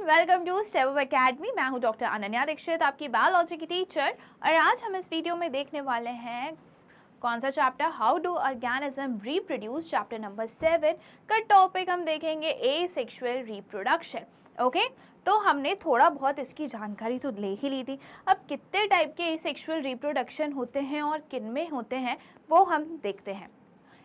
Welcome to step up academy. मैं हूं doctor Ananya Dixit, आपकी बायोलॉजी की टीचर। और आज हम इस वीडियो में देखने वाले हैं कौन सा chapter, how do organism reproduce, chapter number 7 का टॉपिक हम देखेंगे एसेक्सुअल रिप्रोडक्शन। ओके, तो हमने थोड़ा बहुत इसकी जानकारी तो ले ही ली थी। अब कितने टाइप के एसेक्सुअल रिप्रोडक्शन होते हैं और किन में होते हैं वो हम देखते हैं।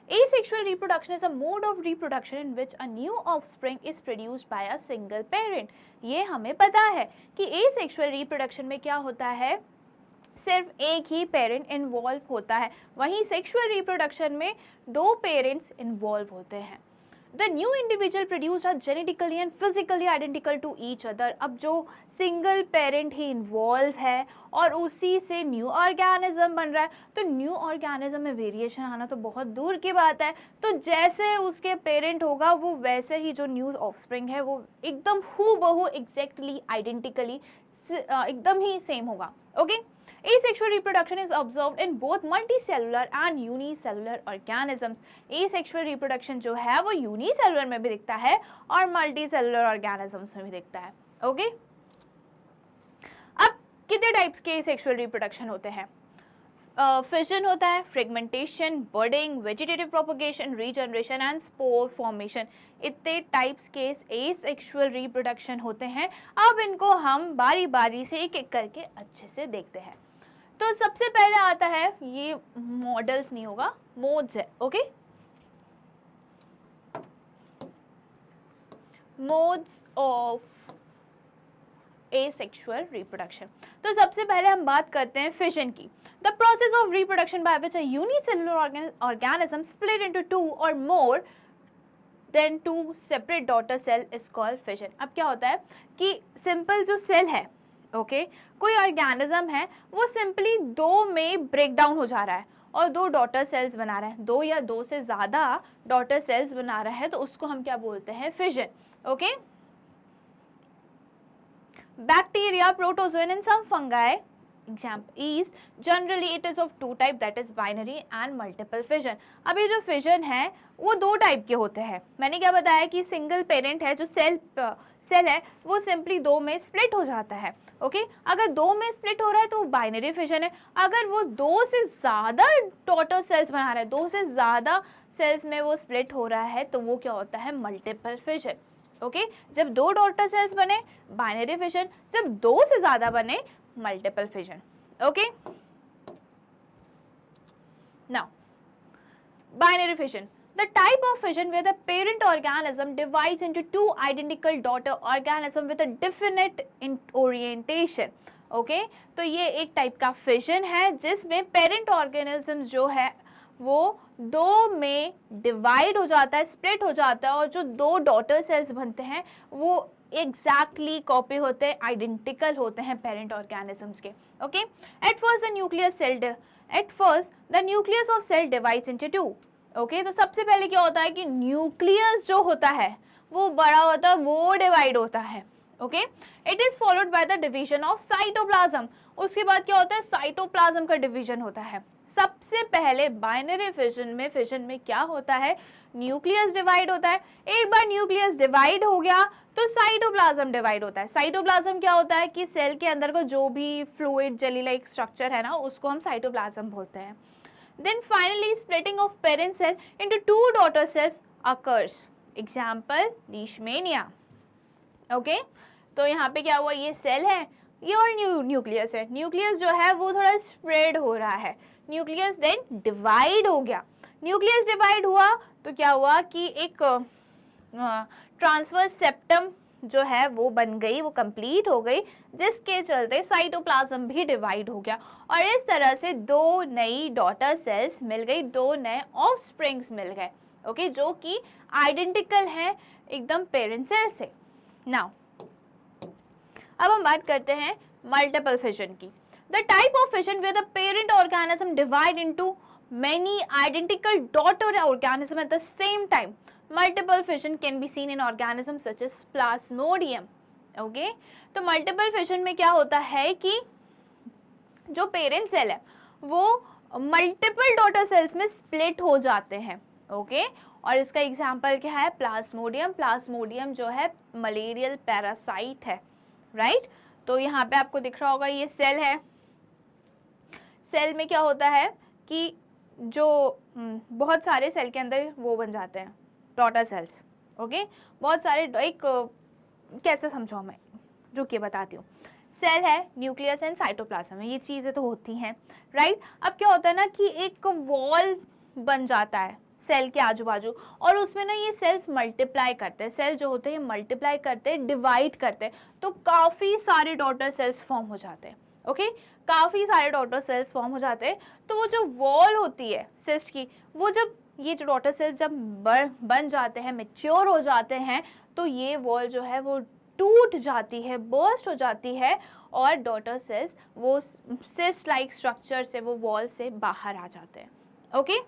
Asexual reproduction is a mode of reproduction in which a new offspring is produced by a single parent। ये हमें पता है कि asexual reproduction में क्या होता है, सिर्फ एक ही पेरेंट इन्वॉल्व होता है, वहीं सेक्सुअल रिप्रोडक्शन में दो पेरेंट्स इन्वॉल्व होते हैं। The new individual produced are genetically and physically identical to each other। अब जो सिंगल पेरेंट ही इन्वॉल्व है और उसी से न्यू ऑर्गेनिज्म बन रहा है, तो न्यू ऑर्गेनिज्म में वेरिएशन आना तो बहुत दूर की बात है। तो जैसे उसके पेरेंट होगा वो वैसे ही जो न्यू ऑफस्प्रिंग है वो एकदम हूबहू एग्जैक्टली आइडेंटिकली एकदम ही सेम होगा। Okay, Asexual reproduction is observed in both multicellular and unicellular organisms। Asexual reproduction जो है वो unicellular में भी दिखता है और multicellular organisms में भी दिखता है। ओके, अब कितने टाइप्स के asexual reproduction होते हैं? फिजन होता है, fragmentation, budding, vegetative propagation, regeneration and spore formation. इतने टाइप्स के एसेक्सुअल रिप्रोडक्शन होते हैं। अब इनको हम बारी बारी से एक एक करके अच्छे से देखते हैं। तो सबसे पहले आता है, ये मॉडल्स नहीं होगा, मोड्स है। Okay, modes of asexual reproduction. तो सबसे पहले हम बात करते हैं फिजन की। The process of reproduction by which a unicellular organism split into two or more than two separate daughter cell is called fission। अब क्या होता है कि सिंपल जो सेल है, ओके, कोई ऑर्गेनिज्म है वो सिंपली दो में ब्रेक डाउन हो जा रहा है और दो डॉटर सेल्स बना रहा है, दो या दो से ज्यादा डॉटर सेल्स बना रहा है, तो उसको हम क्या बोलते हैं, fission. Okay, bacteria, protozoan and some fungi example is generally it is of two type, that is binary and multiple fission। अब ये जो फिजन है वो दो टाइप के होते हैं। मैंने क्या बताया कि सिंगल पेरेंट है, जो सेल है वो सिंपली दो में स्प्लिट हो जाता है। ओके, अगर दो में स्प्लिट हो रहा है तो वो बाइनरी फिजन है। अगर वो दो से ज़्यादा डॉटर सेल्स बना रहा है, दो से ज़्यादा सेल्स में वो स्प्लिट हो रहा है, तो वो क्या होता है, मल्टीपल फिजन। ओके, जब दो डॉटर सेल्स बने बाइनरी फिजन, जब दो से ज़्यादा बने multiple fission। okay, now binary fission, the type of fission where the parent organism divides into two identical daughter organism with a definite orientation। okay, तो ये एक टाइप का फिजन है जिसमें पेरेंट ऑर्गेनिज्म जो है वो दो में डिवाइड हो जाता है, स्प्लिट हो जाता है, और जो दो डॉटर सेल्स बनते हैं वो एग्जैक्टली कॉपी होते हैं, आइडेंटिकल होते हैं पेरेंट ऑर्गेनिजम्स के। Okay, at first the nucleus of cell divides into two. ओके, तो सबसे पहले क्या होता है कि न्यूक्लियस जो होता है वो बड़ा होता है, वो डिवाइड होता है। Okay, it is followed by the division of cytoplasm. उसके बाद क्या होता है, साइटोप्लाज्म का डिवीजन होता है। सबसे पहले बाइनरी फिजन में क्या होता है, न्यूक्लियस डिवाइड होता है। एक बार न्यूक्लियस डिवाइड हो गया तो साइटोप्लाज्म डिवाइड होता है। साइटोप्लाज्म क्या होता है कि सेल के अंदर को जो भी फ्लूइड जेली लाइक स्ट्रक्चर है ना, उसको हम साइटोप्लाज्म बोलते हैं। Then finally splitting of parent cell into two daughter cells occurs, example Leishmania. Okay, तो यहाँ पे क्या हुआ, ये सेल है, ये और न्यूक्लियस है। न्यूक्लियस जो है वो थोड़ा स्प्रेड हो रहा है, न्यूक्लियस देन डिवाइड हो गया। न्यूक्लियस डिवाइड हुआ तो क्या हुआ कि एक ट्रांसवर्स सेप्टम जो है वो बन गई, वो कंप्लीट हो गई, जिसके चलते साइटोप्लाज्म भी डिवाइड हो गया और इस तरह से दो नई डॉटर सेल्स मिल गई, दो नए ऑफस्प्रिंग्स मिल गए। ओके, जो कि आइडेंटिकल हैं एकदम पेरेंट सेल से। नाउ अब हम बात करते हैं मल्टीपल फिजन की। The type of fission where the parent organism divide into many identical daughter organisms at the same time। Multiple fission can be seen in organisms such as Plasmodium। Okay, तो multiple fission में क्या होता है कि जो parent cell है वो multiple daughter cells में स्प्लिट हो जाते हैं। ओके, और इसका एग्जाम्पल क्या है, प्लाज्मोडियम। प्लाज्मोडियम जो है मलेरियल पैरासाइट है, राइट। तो यहाँ पे आपको दिख रहा होगा ये सेल है। सेल में क्या होता है कि जो बहुत सारे सेल के अंदर वो बन जाते हैं डॉटर सेल्स, ओके। बहुत सारे, एक कैसे समझाऊं मैं, रुकिए बताती हूँ। सेल है, न्यूक्लियस एंड साइटोप्लाज्म है, ये चीज़ें तो होती हैं, राइट। अब क्या होता है ना कि एक वॉल बन जाता है सेल के आजू बाजू, और उसमें ना ये सेल्स मल्टीप्लाई करते हैं। सेल जो होते हैं मल्टीप्लाई करते हैं, डिवाइड करते हैं, तो काफ़ी सारे डॉटर सेल्स फॉर्म हो जाते हैं, ओके। काफ़ी सारे डॉटर सेल्स फॉर्म हो जाते हैं। तो वो जो वॉल होती है सिस्ट की, वो जब ये जो डॉटर सेल्स जब बन जाते हैं, मैच्योर हो जाते हैं, तो ये वॉल जो है वो टूट जाती है, बर्स्ट हो जाती है, और डॉटर सेल्स वो सिस्ट लाइक स्ट्रक्चर से, वो वॉल से बाहर आ जाते हैं, ओके।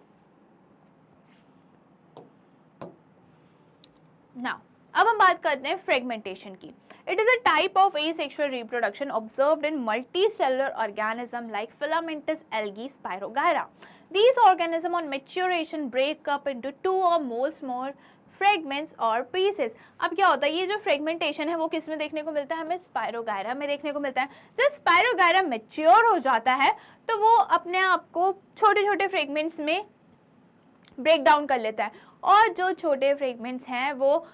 नाउ अब हम बात करते हैं फ्रेगमेंटेशन की। It is a type of asexual reproduction observed in multicellular organism like filamentous algae, spirogyra. These organisms on maturation break up into 2 or more small fragments or pieces. अब क्या होता है, ये जो फ्रेगमेंटेशन है वो किस में देखने को मिलता है, हमें स्पायरोगायरा में देखने को मिलता है। जब स्पायरोगायरा मैच्योर हो जाता है तो वो अपने आप को छोटे छोटे फ्रेगमेंट्स में ब्रेक डाउन कर लेता है, और जो छोटे फ्रेगमेंट्स हैं वो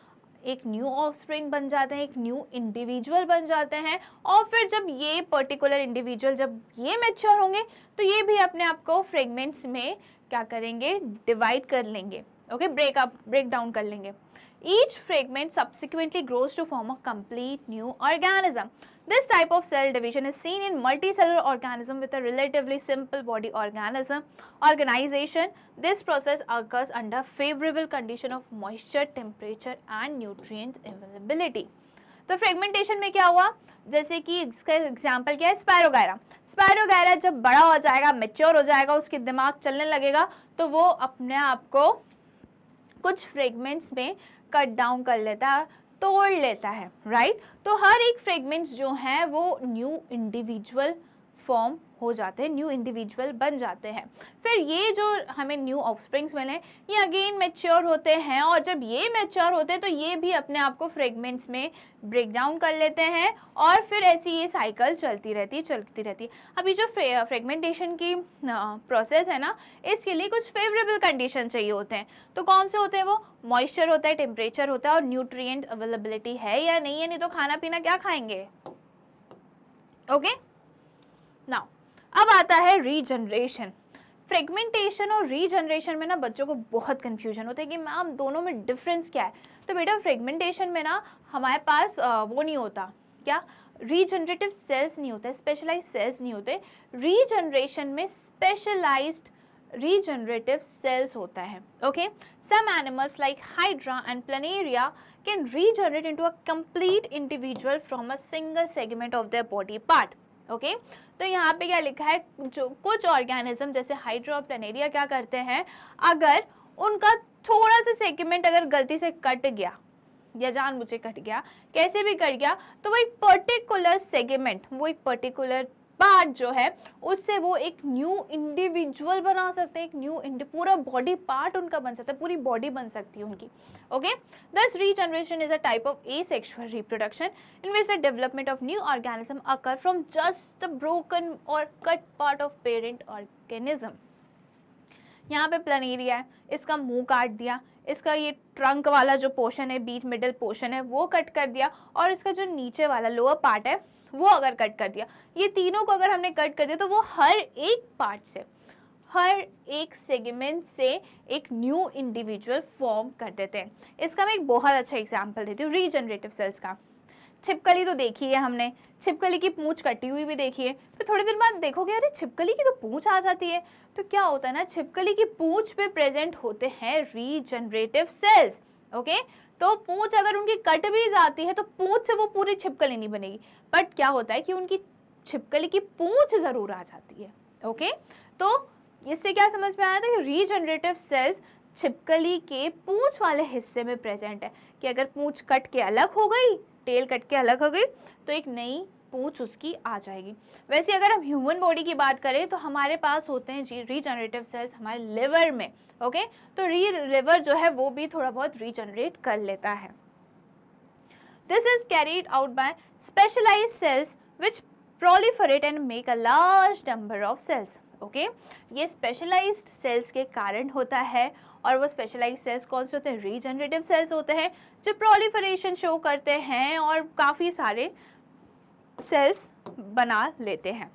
एक न्यू ऑफस्प्रिंग बन जाते हैं, एक न्यू इंडिविजुअल बन जाते हैं। और फिर जब ये पर्टिकुलर इंडिविजुअल जब ये मैच्योर होंगे तो ये भी अपने आप को फ्रेगमेंट्स में क्या करेंगे, डिवाइड कर लेंगे, ओके, ब्रेक डाउन कर लेंगे। Each fragment subsequently grows to form a complete new organism. This type of cell division is seen in multicellular organism with a relatively simple body organization. This process occurs under favorable condition of moisture, temperature and nutrient availability. तो fragmentation में क्या हुआ, जैसे कि इसका example क्या है, spirogyra. Spirogyra जब बड़ा हो जाएगा, मैच्योर हो जाएगा, उसके दिमाग चलने लगेगा, तो वो अपने आप को कुछ फ्रेगमेंट्स में कट डाउन कर लेता है, तोड़ लेता है, राइट। तो हर एक फ्रेगमेंट्स जो हैं वो न्यू इंडिविजुअल फॉर्म हो जाते हैं, न्यू इंडिविजुअल बन जाते हैं। फिर ये जो हमें न्यू ऑफस्प्रिंग्स मिले ये अगेन मैच्योर होते हैं, और जब ये मैच्योर होते हैं तो ये भी अपने आप को फ्रेगमेंट्स में ब्रेक डाउन कर लेते हैं, और फिर ऐसी ये साइकिल चलती रहती है। अभी जो फ्रेगमेंटेशन की प्रोसेस है ना, इसके लिए कुछ फेवरेबल कंडीशन चाहिए होते हैं। तो कौन से होते हैं वो, मॉइस्चर होता है, टेम्परेचर होता है, और न्यूट्रिएंट अवेलेबिलिटी है या नहीं है, नहीं तो खाना पीना क्या खाएंगे, ओके। नाउ अब आता है रीजनरेशन। फ्रेगमेंटेशन और रीजनरेशन में ना बच्चों को बहुत कंफ्यूजन होता है कि मैम दोनों में डिफरेंस क्या है। तो बेटा फ्रेगमेंटेशन में ना हमारे पास वो नहीं होता, क्या, रीजनरेटिव सेल्स नहीं होते, स्पेशलाइज्ड सेल्स नहीं होते। रीजनरेशन में स्पेशलाइज्ड regenerative cells होता है, okay. Some animals like Hydra and Planaria can regenerate into a complete individual from a single segment of their body part, okay. तो यहाँ पे क्या लिखा है, जो कुछ ऑर्गेनिज्म जैसे हाइड्रा और प्लेनेरिया क्या करते हैं, अगर उनका थोड़ा सा सेगमेंट अगर गलती से कट गया या जानबूझे कट गया, कैसे भी कट गया, तो वो एक पर्टिकुलर सेगमेंट, वो एक पर्टिकुलर पार्ट जो है उससे वो एक न्यू इंडिविजुअल बना सकते हैं, एक पूरा बॉडी पार्ट उनका बन सकता है, पूरी बॉडी बन सकती है उनकी, okay. Thus regeneration is a type of asexual reproduction in which the development of new organism occur from just a broken or cut part of parent organism. यहाँ पे प्लेनेरिया है, इसका मुंह काट दिया, इसका ये ट्रंक वाला जो पोर्शन है, बीच मिडिल पोर्शन है, वो कट कर दिया, और इसका जो नीचे वाला लोअर पार्ट है वो अगर कट कर दिया, ये तीनों को अगर हमने कट कर दिया तो वो हर एक पार्ट से, हर एक सेगमेंट से एक न्यू इंडिविजुअल फॉर्म कर देते हैं। इसका मैं एक बहुत अच्छा एग्जांपल देती हूँ रीजनरेटिव सेल्स का। छिपकली तो देखी है हमने, छिपकली की पूंछ कटी हुई भी देखी है, फिर थोड़ी देर बाद देखोगे अरे छिपकली की तो पूंछ आ जाती है। तो क्या होता है ना, छिपकली की पूंछ पे प्रेजेंट होते हैं रीजनरेटिव सेल्स, ओके। तो पूंछ अगर उनकी कट भी जाती है तो पूंछ से वो पूरी छिपकली नहीं बनेगी, बट क्या होता है कि उनकी छिपकली की पूंछ जरूर आ जाती है, ओके। तो इससे क्या समझ में आया था कि रीजनरेटिव सेल्स छिपकली के पूंछ वाले हिस्से में प्रेजेंट है, कि अगर पूंछ कट के अलग हो गई, टेल कट के अलग हो गई, तो एक नई पूंछ उसकी आ जाएगी। वैसे अगर हम ह्यूमन बॉडी की बात करें तो हमारे पास होते हैं जी रीजनरेटिव सेल्स हमारे लिवर में। ओके, तो लिवर जो है वो भी थोड़ा बहुत रीजनरेट कर लेता है। This is carried out by specialised cells which proliferate and make a large number of cells. Okay, ये स्पेशलाइज्ड सेल्स के कारण होता है, और वो स्पेशलाइज्ड सेल्स कौन से होते हैं? रीजनरेटिव सेल्स होते हैं जो प्रोलिफरेशन शो करते हैं और काफ़ी सारे सेल्स बना लेते हैं।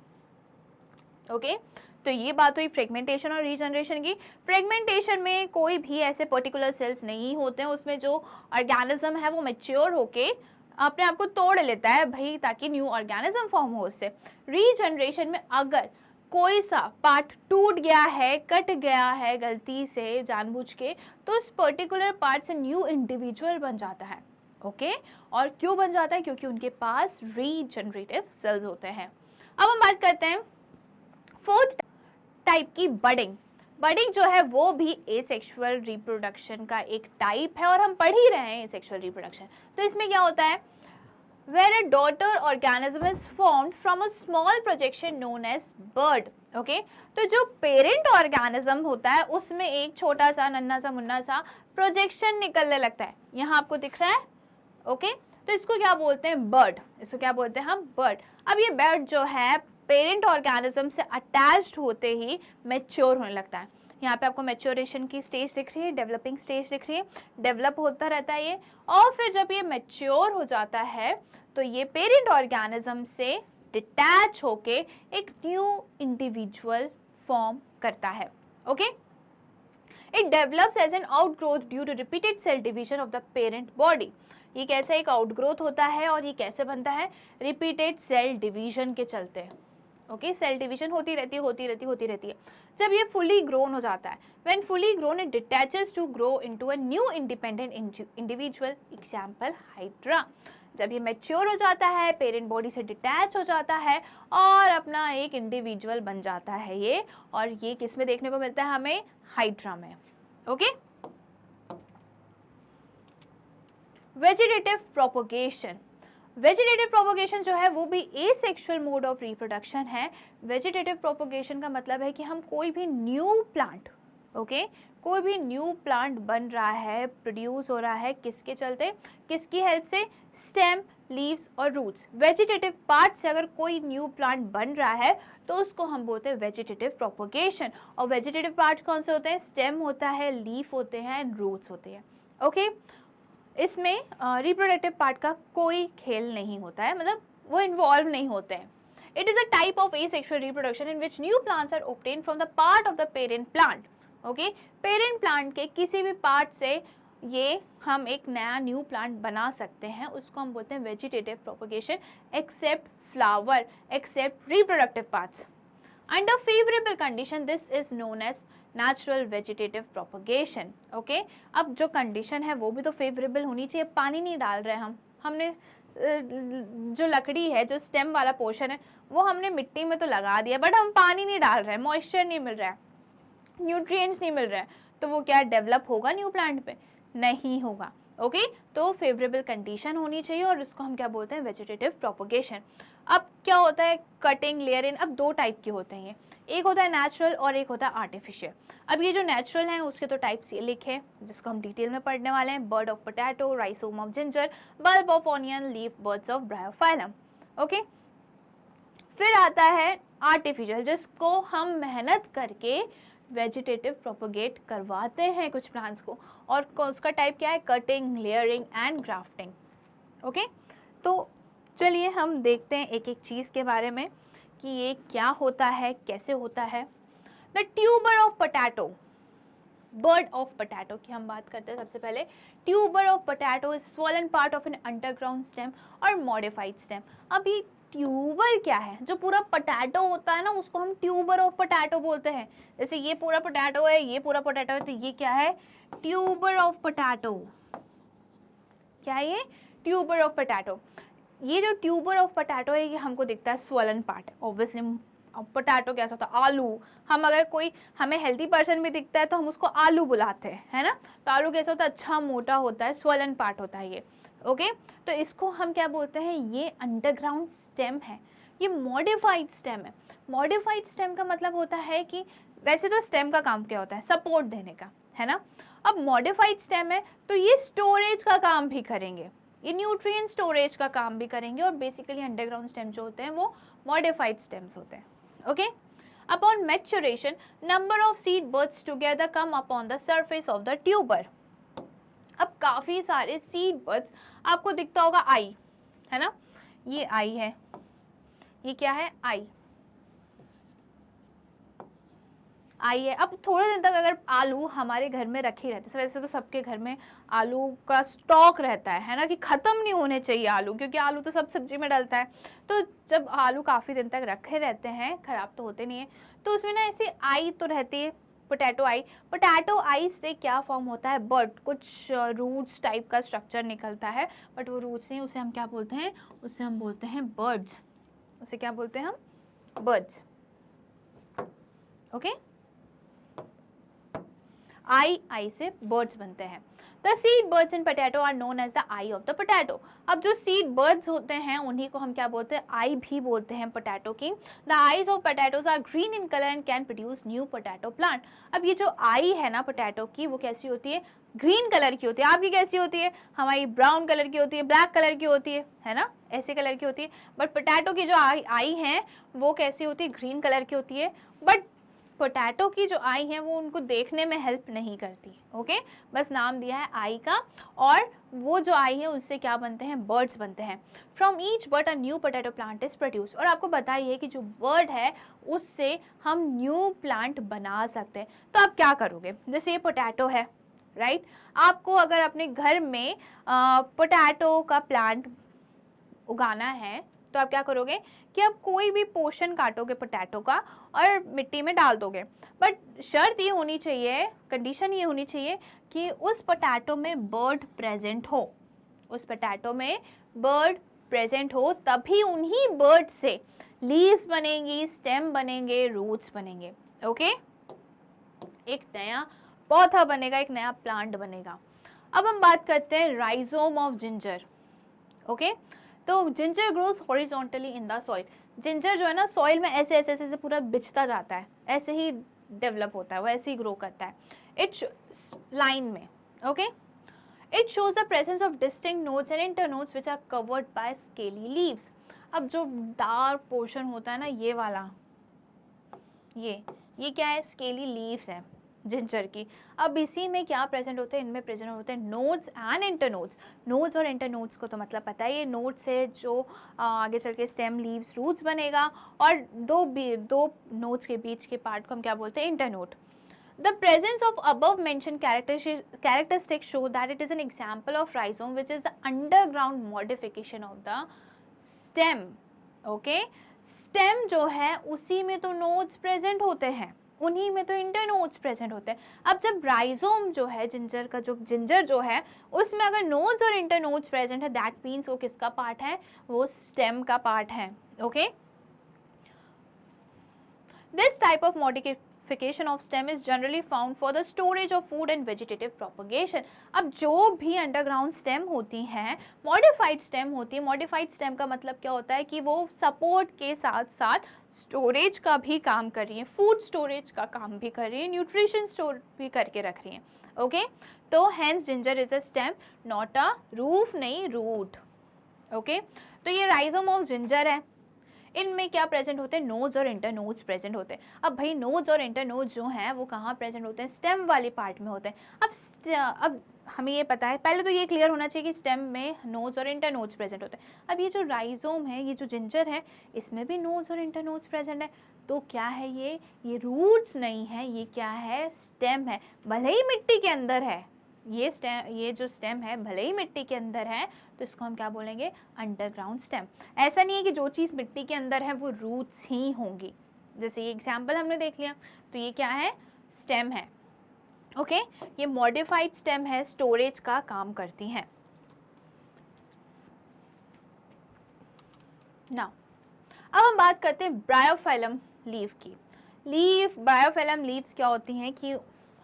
ओके, तो ये बात हुई फ्रेगमेंटेशन और रीजनरेशन की। फ्रेगमेंटेशन में कोई भी ऐसे पर्टिकुलर सेल्स नहीं होते हैं, उसमें जो ऑर्गेनिज्म है वो मैच्योर होके अपने आप को तोड़ लेता है भाई, ताकि न्यू ऑर्गेनिज्म फॉर्म हो उससे। रीजनरेशन में अगर कोई सा पार्ट टूट गया है, कट गया है गलती से जानबूझ के, तो उस पर्टिकुलर पार्ट से न्यू इंडिविजुअल बन जाता है। ओके, और क्यों बन जाता है? क्योंकि उनके पास रीजनरेटिव सेल्स होते हैं। अब हम बात करते हैं फोर्थ टाइप की, बडिंग। बडिंग जो है वो भी एसेक्सुअल रिप्रोडक्शन का एक टाइप है, और हम पढ़ ही रहे हैं एसेक्सुअल रिप्रोडक्शन। तो इसमें क्या होता है? Where a daughter organism is formed from a small projection known as bud. Okay, तो जो पेरेंट ऑर्गेनिज्म होता है उसमें एक छोटा सा नन्हा सा मुन्ना सा प्रोजेक्शन निकलने लगता है। यहाँ आपको दिख रहा है। ओके, तो इसको क्या बोलते हैं? बर्ड। इसको क्या बोलते हैं हम? बर्ड। अब ये बर्ड जो है पेरेंट ऑर्गेनिज्म से अटैच्ड होते ही मैच्योर होने लगता है। यहाँ पे आपको मैच्योरेशन की स्टेज दिख रही है, डेवलपिंग स्टेज दिख रही है, डेवलप होता रहता है ये, और फिर जब ये मैच्योर हो जाता है तो ये पेरेंट ऑर्गेनिज्म से डिटैच होके एक न्यू इंडिविजुअल फॉर्म करता है। Okay, it develops as an outgrowth due to repeated cell division of the parent body. ये कैसे एक आउटग्रोथ होता है और ये कैसे बनता है? रिपीटेड सेल डिवीजन के चलते। ओके, सेल डिवीजन होती रहती है। जब ये फुली ग्रोन हो जाता है, when fully grown it detaches to grow into a new independent individual, example hydra. जब ये मैच्योर हो जाता है, पेरेंट बॉडी से डिटैच हो जाता है और अपना एक इंडिविजुअल बन जाता है ये, और ये किस में देखने को मिलता है हमें? हाइड्रा में। Okay, vegetative propagation. Vegetative propagation जो है वो भी एसेक्सुअल मोड ऑफ रिप्रोडक्शन है। वेजिटेटिव प्रोपोगेशन का मतलब है कि हम कोई भी न्यू प्लांट, ओके, कोई भी न्यू प्लांट बन रहा है, प्रोड्यूस हो रहा है, किसके चलते? किसकी हेल्प से? स्टेम, लीव्स और रूट्स। वेजिटेटिव पार्ट से अगर कोई न्यू प्लांट बन रहा है तो उसको हम बोलते हैं वेजिटेटिव प्रोपोगेशन। और वेजिटेटिव पार्ट कौन से होते हैं? स्टेम होता है, लीफ होते हैं एंड रूट्स होते हैं। ओके, इसमें रिप्रोडक्टिव पार्ट का कोई खेल नहीं होता है, मतलब वो इन्वॉल्व नहीं होते हैं। It is a type of asexual reproduction in which new plants are obtained from the part of the parent plant. Okay, parent plant के किसी भी पार्ट से ये हम एक नया न्यू प्लांट बना सकते हैं, उसको हम बोलते हैं vegetative propagation, except flower, except reproductive parts. Under favourable condition this is known as natural vegetative propagation. Okay, अब जो कंडीशन है वो भी तो फेवरेबल होनी चाहिए। पानी नहीं डाल रहे हम, हमने जो लकड़ी है, जो स्टेम वाला पोर्शन है, वो हमने मिट्टी में तो लगा दिया, बट हम पानी नहीं डाल रहे हैं, मॉइस्चर नहीं मिल रहा है, न्यूट्रिएंट्स नहीं मिल रहा है, तो वो क्या डेवलप होगा न्यू प्लांट पे? नहीं होगा। ओके, तो फेवरेबल कंडीशन होनी चाहिए, और इसको हम क्या बोलते हैं? Vegetative propagation. अब क्या होता है? कटिंग, लेयरिंग, अब दो टाइप के होते हैं ये, एक होता है नेचुरल और एक होता है आर्टिफिशियल। अब ये जो नेचुरल है उसके तो टाइप्स ये लिखे, जिसको हम डिटेल में पढ़ने वाले हैं। Bud of potato, rhizome of ginger, bulb of onion, leaf buds of bryophyllum. Okay, फिर आता है आर्टिफिशियल, जिसको हम मेहनत करके वेजिटेटिव प्रोपोगेट करवाते हैं कुछ प्लांट्स को, और उसका टाइप क्या है? Cutting, layering and grafting. Okay, तो चलिए हम देखते हैं एक एक चीज़ के बारे में कि ये क्या होता है, कैसे होता है। The tuber of potato, bird of potato की हम बात करते हैं सबसे पहले। Tuber of potato is swollen part of an underground stem और मॉडिफाइड स्टेम। अब ये ट्यूबर क्या है? जो पूरा पोटैटो होता है ना, उसको हम ट्यूबर ऑफ पोटैटो बोलते हैं। जैसे ये पूरा पोटैटो है, ये पूरा पोटैटो है, तो ये क्या है? Tuber of potato. क्या है ये? Tuber of potato. ये जो ट्यूबर ऑफ पोटैटो है ये हमको दिखता है स्वॉलन पार्ट है। ऑब्वियसली पोटैटो कैसा होता है? आलू। हम अगर कोई हमें हेल्दी पर्सन भी दिखता है तो हम उसको आलू बुलाते हैं, है ना? तो आलू कैसा होता है? अच्छा मोटा होता है, स्वॉलन पार्ट होता है ये। ओके तो इसको हम क्या बोलते हैं, ये अंडरग्राउंड स्टेम है, ये मॉडिफाइड स्टेम है। मॉडिफाइड स्टेम का मतलब होता है कि वैसे तो स्टेम का काम क्या होता है, सपोर्ट देने का, है ना। अब मॉडिफाइड स्टेम है तो ये स्टोरेज का काम भी करेंगे, ये न्यूट्रिएंट स्टोरेज का काम भी करेंगे, और बेसिकली अंडरग्राउंड स्टेम जो होते हैं वो मॉडिफाइड स्टेम्स होते हैं। Okay upon maturation number of seed buds together come upon the surface of the tuber. अब काफी सारे सीड बड्स आपको दिखता होगा आई, है ना, ये आई है, ये क्या है, आई है। अब थोड़े दिन तक अगर आलू हमारे घर में रखे रहते हैं, वैसे तो सबके घर में आलू का स्टॉक रहता है ना, कि ख़त्म नहीं होने चाहिए आलू, क्योंकि आलू तो सब सब्जी में डलता है। तो जब आलू काफ़ी दिन तक रखे रहते हैं, ख़राब तो होते नहीं है, तो उसमें ना ऐसी आई तो रहती है, पोटैटो आई। पोटैटो आई से क्या फॉर्म होता है, बर्ड, कुछ रूट्स टाइप का स्ट्रक्चर निकलता है, बट वो रूट्स नहीं, उसे हम क्या बोलते हैं, उसे हम बोलते हैं बर्ड्स, उसे क्या बोलते हैं हम, बर्ड्स। ओके आई से बर्ड्स बनते हैं। The seed buds in potato are known as the eye of the potato. अब जो सीड बर्ड्स होते हैं उन्हीं को हम क्या बोलते हैं, आई भी बोलते हैं पोटैटो की। The eyes of potatoes are green in colour and can produce new potato plant. अब ये जो आई है ना पोटैटो की, वो कैसी होती है, ग्रीन कलर की होती है। आपकी कैसी होती है, हमारी ब्राउन कलर की होती है, ब्लैक कलर की होती है ना, ऐसे कलर की होती है। बट पोटैटो की जो आई है वो कैसी होती है, ग्रीन कलर की होती है। बट पोटैटो की जो आई है वो उनको देखने में हेल्प नहीं करती। ओके बस नाम दिया है आई का, और वो जो आई है उससे क्या बनते हैं, बर्ड्स बनते हैं। From each bird a new potato plant is produce. और आपको बताइए कि जो बर्ड है उससे हम न्यू प्लांट बना सकते हैं। तो आप क्या करोगे, जैसे ये पोटैटो है, राइट, आपको अगर अपने घर में पोटैटो का प्लांट उगाना है तो आप क्या करोगे कि आप कोई भी पोर्शन काटोगे पोटैटो का और मिट्टी में डाल दोगे। बट शर्त ये होनी चाहिए, कंडीशन ये होनी चाहिए कि उस पोटैटो में बर्ड प्रेजेंट हो, उस पोटैटो में बर्ड प्रेजेंट हो, तभी उन्हीं बर्ड से लीव्स बनेंगी, स्टेम बनेंगे, रूट्स बनेंगे। ओके एक नया पौधा बनेगा, एक नया प्लांट बनेगा। अब हम बात करते हैं राइजोम ऑफ जिंजर। ओके तो ginger grows horizontally in the soil. Ginger जो है ना सॉइल में ऐसे ऐसे ऐसे पूरा बिछता जाता है, ऐसे ही डेवलप होता है, वो ऐसे ही ग्रो करता है, इट लाइन में। Okay it shows the presence of distinct nodes and internodes which are covered by scaly leaves. अब जो डार्क पोर्शन होता है ना, ये वाला, ये क्या है, स्केली लीव्स है जिंजर की। अब इसी में क्या प्रेजेंट होते हैं, इनमें प्रेजेंट होते हैं नोड्स एंड इंटरनोड्स। नोड्स और इंटरनोड्स को तो मतलब पता है, ये नोड से जो आगे चल के स्टेम, लीव्स, रूट्स बनेगा, और दो नोड्स के बीच के पार्ट को हम क्या बोलते हैं, internode. The presence of above mentioned characteristics show that it is an example of rhizome, which is the underground modification of the stem. Okay, stem जो है उसी में तो nodes present होते हैं, उन्हीं में तो इंटरनोड्स प्रेजेंट होते हैं। अब जब राइजोम जो है जिंजर का, जो जिंजर जो है उसमें अगर नोड्स और इंटरनोड्स प्रेजेंट है, दैट मीन्स वो किसका पार्ट है, वो स्टेम का पार्ट है। Okay This type of modification of stem is generally found for the storage of food and vegetative propagation. अब जो भी अंडरग्राउंड स्टेम होती हैं, मॉडिफाइड स्टेम होती है। मॉडिफाइड स्टेम का मतलब क्या होता है कि वो सपोर्ट के साथ साथ स्टोरेज का भी काम कर रही है, फूड स्टोरेज का काम भी कर रही है, न्यूट्रिशन स्टोर भी करके रख रही है। ओके तो hence ginger is a stem, not a roof, नहीं रूट। ओके तो ये राइजोम ऑफ जिंजर है, इनमें क्या प्रेजेंट होते हैं, नोड्स और इंटरनोड्स प्रेजेंट होते हैं। अब भाई नोड्स और इंटरनोड्स जो हैं वो कहाँ प्रेजेंट होते हैं, स्टेम वाले पार्ट में होते हैं। अब हमें ये पता है, पहले तो ये क्लियर होना चाहिए कि स्टेम में नोड्स और इंटरनोड्स प्रेजेंट होते हैं। अब ये जो राइजोम है, ये जो जिंजर है, इसमें भी नोड्स और इंटरनोड्स प्रेजेंट है। तो क्या है ये रूट्स नहीं है, ये क्या है, स्टेम है। भले ही मिट्टी के अंदर है ये जो स्टेम है, भले ही मिट्टी के अंदर है, तो इसको हम क्या बोलेंगे, अंडरग्राउंड स्टेम। ऐसा नहीं है कि जो चीज़ मिट्टी के अंदर है वो रूट्स ही होंगी। जैसे ये एग्जाम्पल हमने देख लिया, तो ये क्या है, स्टेम है। ओके ये मॉडिफाइड स्टेम है, स्टोरेज का काम करती हैं। नाउ अब हम बात करते हैं ब्रायोफाइलम लीव की। ब्रायोफाइलम लीव्स क्या होती हैं कि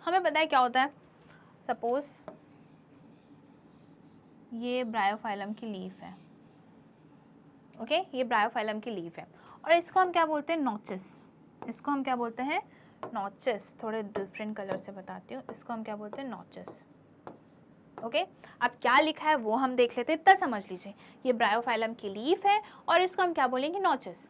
हमें पता है क्या होता है। सपोज ये ब्रायोफाइलम की लीफ है, ओके ये ब्रायोफाइलम की लीफ है और इसको हम क्या बोलते हैं, नॉचेस। इसको हम क्या बोलते हैं, नॉचेस। थोड़े डिफरेंट कलर से बताती हूँ, इसको हम क्या बोलते हैं, नॉचेस। ओके अब क्या लिखा है वो हम देख लेते हैं, इतना समझ लीजिए। ये ब्रायोफाइलम की लीफ है और इसको हम क्या बोलेंगे, notches.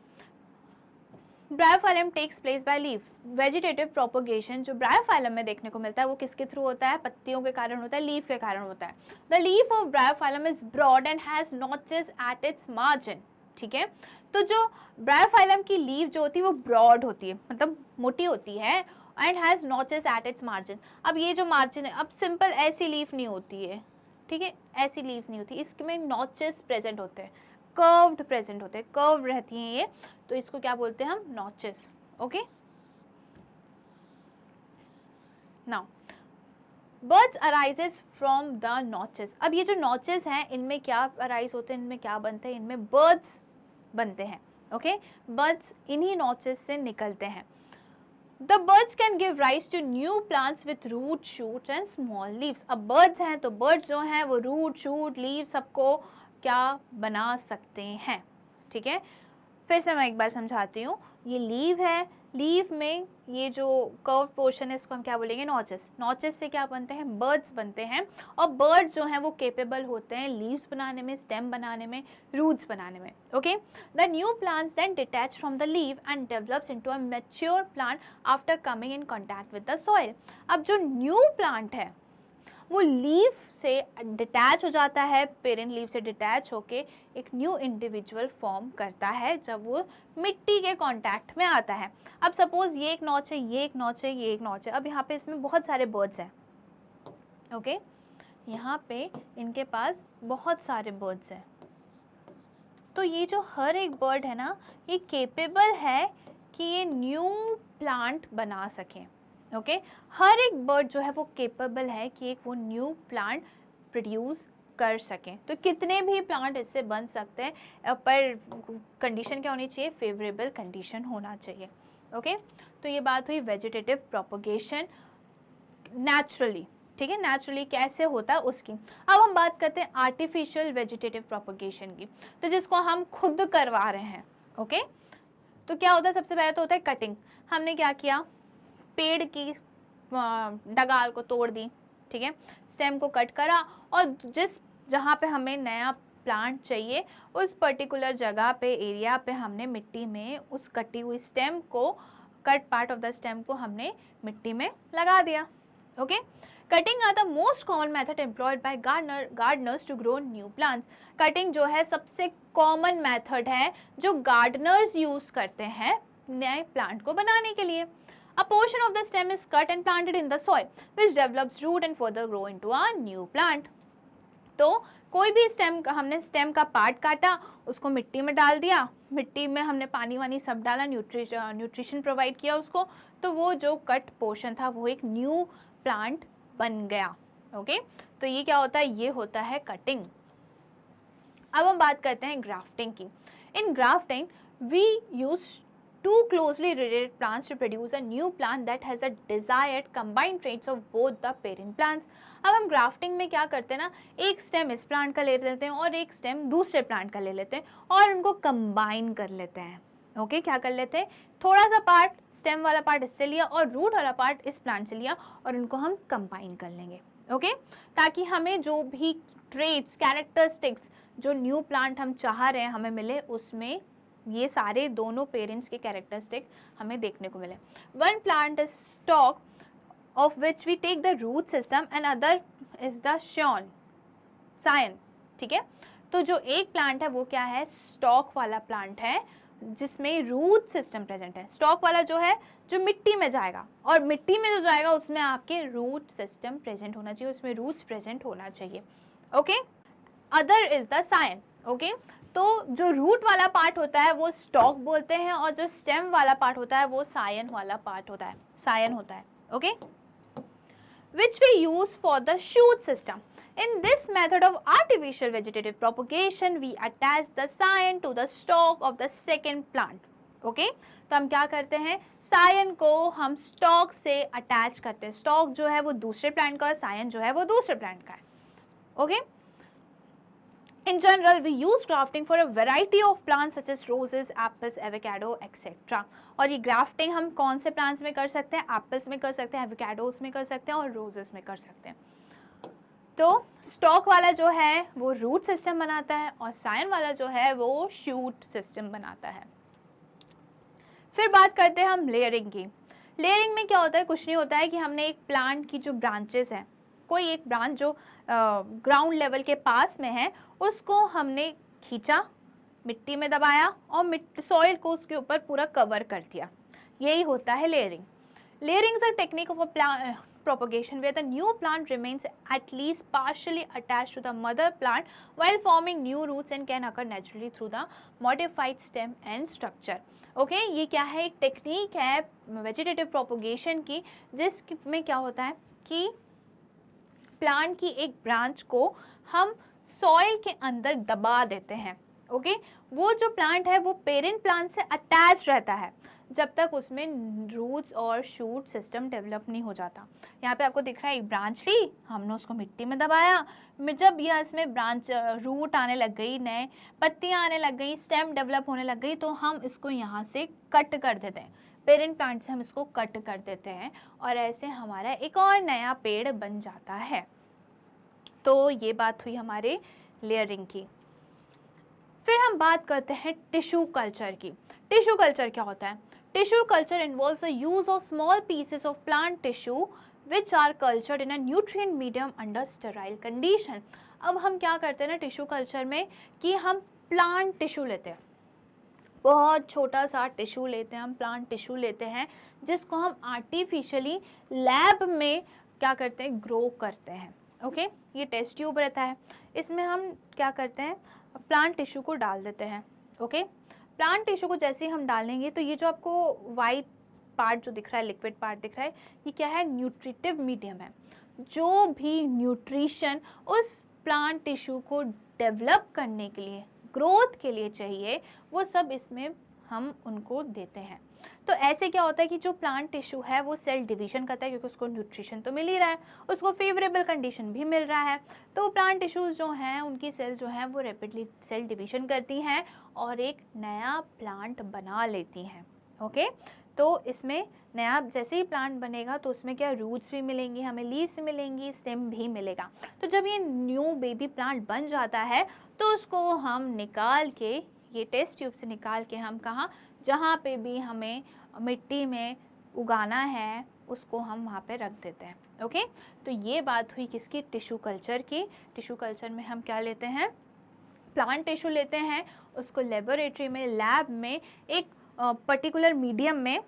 Bryophyllum takes place by leaf. Vegetative propagation जो ब्रायोफाइलम में देखने को मिलता है वो किसके थ्रू होता है, पत्तियों के कारण होता है, लीफ के कारण होता है। The leaf of Bryophyllum is broad and has notches at its margin. ठीक है, तो जो ब्रायोफाइलम की लीफ जो होती है वो ब्रॉड होती है, मतलब मोटी होती है, and has notches at its margin. अब ये जो मार्जिन है, अब सिंपल ऐसी लीफ नहीं होती है, ठीक है, ऐसी लीव्स नहीं होती, इसमें नॉचेस प्रेजेंट होते हैं, कर्व्ड प्रेजेंट होते हैं, कर्व रहती हैं ये, तो इसको क्या बोलते हैं हम, notches. Okay now birds arises from the notches. अब ये जो नॉचेस हैं इनमें क्या अराइज होते हैं, इनमें क्या बनते हैं, इनमें बर्ड्स बनते हैं। ओके बर्ड्स इन्हीं नॉचेस से निकलते हैं। The birds can give rise to new plants with root, shoots and small leaves. अब birds हैं तो birds जो हैं वो root, shoot, leaves सबको क्या बना सकते हैं। ठीक है, फिर से मैं एक बार समझाती हूँ। ये लीव है, लीव में ये जो कर्व पोर्शन है इसको हम क्या बोलेंगे, नॉचेस। नॉचेस से क्या बनते हैं, बर्ड्स बनते हैं, और बर्ड्स जो हैं वो केपेबल होते हैं लीव्स बनाने में, स्टेम बनाने में, रूट्स बनाने में। Okay the new plants then detach from the leaf and develops into a mature plant after coming in contact with the soil. अब जो न्यू प्लांट है वो लीव से डिटैच हो जाता है, पेरेंट लीव से डिटैच होके एक न्यू इंडिविजुअल फॉर्म करता है जब वो मिट्टी के कांटेक्ट में आता है। अब सपोज ये एक नॉच है, ये एक नॉच है, ये एक नॉच है। अब यहाँ पे इसमें बहुत सारे बर्ड्स हैं, ओके यहाँ पे इनके पास बहुत सारे बर्ड्स हैं, तो ये जो हर एक बर्ड है ना ये केपेबल है कि ये न्यू प्लांट बना सकें। ओके हर एक बर्ड जो है वो केपेबल है कि एक वो न्यू प्लांट प्रोड्यूस कर सकें। तो कितने भी प्लांट इससे बन सकते हैं, पर कंडीशन क्या होनी चाहिए, फेवरेबल कंडीशन होना चाहिए। ओके तो ये बात हुई वेजिटेटिव प्रोपोगेशन नेचुरली। ठीक है, नेचुरली कैसे होता है उसकी। अब हम बात करते हैं आर्टिफिशियल वेजिटेटिव प्रोपोगेशन की, तो जिसको हम खुद करवा रहे हैं। ओके तो क्या होता है, सबसे पहले तो होता है कटिंग। हमने क्या किया, पेड़ की डगाल को तोड़ दी, ठीक है, स्टेम को कट करा, और जहाँ पे हमें नया प्लांट चाहिए उस पर्टिकुलर जगह पे, एरिया पे हमने मिट्टी में उस कटी हुई स्टेम को, cut part of the stem को हमने मिट्टी में लगा दिया। Okay cutting are the most common method employed by gardeners to grow new plants. Cutting जो है सबसे कॉमन मेथड है जो गार्डनर्स यूज करते हैं नए प्लांट को बनाने के लिए। A portion of the stem is cut and planted in the soil, which develops root and further grow into a new plant. तो कोई भी हमने स्टेम का पार्ट काटा, उसको मिट्टी में डाल दिया, मिट्टी में हमने पानी वानी सब डाला, न्यूट्रिशन प्रोवाइड किया उसको, तो वो जो कट पोर्शन था वो एक न्यू प्लांट बन गया। ओके तो ये क्या होता है, ये होता है कटिंग। अब हम बात करते हैं ग्राफ्टिंग की। In grafting we use two closely related plants to produce a new plant that has a desired combined traits of both the parent plants. अब हम ग्राफ्टिंग में क्या करते हैं ना, एक स्टेम इस प्लांट का ले लेते हैं और एक स्टेम दूसरे प्लांट का ले लेते हैं और उनको कंबाइन कर लेते हैं। ओके क्या कर लेते हैं, थोड़ा सा पार्ट, स्टेम वाला पार्ट इससे लिया और रूट वाला पार्ट इस प्लांट से लिया और उनको हम कंबाइन कर लेंगे। ओके ताकि हमें जो भी ट्रेट्स, कैरेक्टरिस्टिक्स जो न्यू प्लांट हम चाह रहे हैं हमें मिले, उसमें ये सारे दोनों पेरेंट्स के कैरेक्टरिस्टिक हमें देखने को मिले। One plant is stock of which we take the root system and other is the scion. ठीक है, तो जो एक प्लांट है वो क्या है, स्टॉक वाला प्लांट है जिसमें रूट सिस्टम प्रेजेंट है। स्टॉक वाला जो है जो मिट्टी में जाएगा, और मिट्टी में जो जाएगा उसमें आपके रूट सिस्टम प्रेजेंट होना चाहिए, उसमें रूट्स प्रेजेंट होना चाहिए। Okay other is the scion. Okay तो जो रूट वाला पार्ट होता है वो स्टॉक बोलते हैं और जो स्टेम वाला पार्ट होता है वो सायन वाला पार्ट होता है, सायन होता है। Okay which we use for the shoot system. In this method of artificial vegetative propagation, we attach the scion to the stalk of the second plant. Okay तो हम क्या करते हैं, सायन को हम स्टॉक से अटैच करते हैं। स्टॉक जो है वो दूसरे प्लांट का और सायन जो है वो दूसरे प्लांट का है। Okay In general, we use grafting for a variety of plants such as roses, apples, avocado, etc. और ये grafting हम कौन से plants में कर सकते हैं? Apples में कर सकते हैं, avocados में कर सकते हैं और roses में कर सकते हैं. तो stalk वाला जो है वो root system बनाता है और scion वाला जो है वो shoot system बनाता है. फिर बात करते हैं हम लेयरिंग की. लेयरिंग में क्या होता है? कुछ नहीं होता है कि हमने एक प्लांट की जो ब्रांचेस हैं, कोई एक ब्रांच जो ग्राउंड लेवल के पास में है, उसको हमने खींचा, मिट्टी में दबाया और सॉइल को उसके ऊपर पूरा कवर कर दिया. यही होता है layering. Layering is a technique of a propagation where the new plant remains at least partially attached to the mother plant while forming new roots and can occur naturally through the modified stem and structure. Okay, ये क्या है? एक technique है vegetative propagation की, जिसमें क्या होता है कि प्लांट की एक ब्रांच को हम सॉइल के अंदर दबा देते हैं. ओके, वो जो प्लांट है वो पेरेंट प्लांट से अटैच रहता है जब तक उसमें रूट्स और शूट सिस्टम डेवलप नहीं हो जाता. यहाँ पे आपको दिख रहा है एक ब्रांच ली, हमने उसको मिट्टी में दबाया, जब यह इसमें ब्रांच रूट आने लग गई, नए पत्तियाँ आने लग गई, स्टेम डेवलप होने लग गई, तो हम इसको यहाँ से कट कर देते हैं. पेरेंट प्लांट से हम इसको कट कर देते हैं और ऐसे हमारा एक और नया पेड़ बन जाता है. तो ये बात हुई हमारे लेयरिंग की. फिर हम बात करते हैं टिश्यू कल्चर की. टिश्यू कल्चर क्या होता है? Tissue culture involves the use of small pieces of plant tissue which are cultured in a nutrient medium under sterile condition. अब हम क्या करते हैं ना टिश्यू कल्चर में कि हम प्लांट टिश्यू लेते हैं, बहुत छोटा सा टिश्यू लेते हैं, हम प्लांट टिश्यू लेते हैं, जिसको हम आर्टिफिशियली लैब में क्या करते हैं? ग्रो करते हैं. ओके, ये टेस्ट ट्यूब रहता है, इसमें हम क्या करते हैं? प्लांट टिश्यू को डाल देते हैं. ओके, प्लांट टिश्यू को जैसे ही हम डालेंगे तो ये जो आपको वाइट पार्ट जो दिख रहा है, लिक्विड पार्ट दिख रहा है, ये क्या है? न्यूट्रिटिव मीडियम है. जो भी न्यूट्रिशन उस प्लांट टिश्यू को डेवलप करने के लिए, ग्रोथ के लिए चाहिए, वो सब इसमें हम उनको देते हैं. तो ऐसे क्या होता है कि जो प्लांट टिश्यू है वो सेल डिवीजन करता है, क्योंकि उसको न्यूट्रिशन तो मिल ही रहा है, उसको फेवरेबल कंडीशन भी मिल रहा है. तो प्लांट टिश्यूज जो हैं उनकी सेल्स जो हैं वो रैपिडली सेल डिवीजन करती हैं और एक नया प्लांट बना लेती हैं. ओके, तो इसमें नया जैसे ही प्लांट बनेगा तो उसमें क्या रूट्स भी मिलेंगी, हमें लीव्स मिलेंगी, स्टेम भी मिलेगा. तो जब ये न्यू बेबी प्लांट बन जाता है तो उसको हम निकाल के, ये टेस्ट ट्यूब से निकाल के हम कहाँ, जहाँ पे भी हमें मिट्टी में उगाना है उसको हम वहाँ पे रख देते हैं. ओके, तो ये बात हुई किसकी? टिश्यू कल्चर की. टिश्यू कल्चर में हम क्या लेते हैं? प्लांट टिश्यू लेते हैं, उसको लेबोरेटरी में, लैब में एक पर्टिकुलर मीडियम में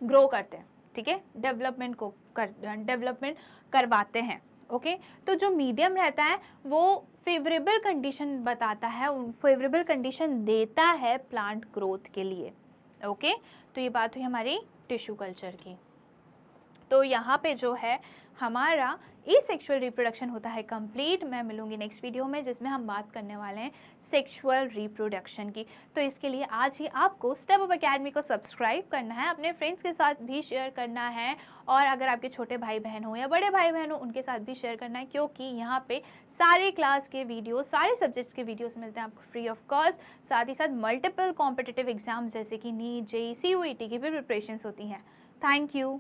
ग्रो करते हैं. ठीक है, डेवलपमेंट करवाते हैं. ओके, तो जो मीडियम रहता है वो फेवरेबल कंडीशन बताता है, फेवरेबल कंडीशन देता है प्लांट ग्रोथ के लिए. ओके, तो ये बात हुई हमारी टिश्यू कल्चर की. तो यहाँ पे जो है हमारा एसेक्सुअल रिप्रोडक्शन होता है कंप्लीट. मैं मिलूंगी नेक्स्ट वीडियो में जिसमें हम बात करने वाले हैं सेक्सुअल रिप्रोडक्शन की. तो इसके लिए आज ही आपको स्टेप अप एकेडमी को सब्सक्राइब करना है, अपने फ्रेंड्स के साथ भी शेयर करना है, और अगर आपके छोटे भाई बहन हो या बड़े भाई बहन हो उनके साथ भी शेयर करना है, क्योंकि यहाँ पे सारे क्लास के वीडियो, सारे सब्जेक्ट्स के वीडियोस मिलते हैं आपको फ्री ऑफ कॉस्ट. साथ ही साथ मल्टीपल कॉम्पिटिटिव एग्जाम्स जैसे कि नीट, जेईई, CUET की भी प्रिपरेशंस होती हैं. Thank you.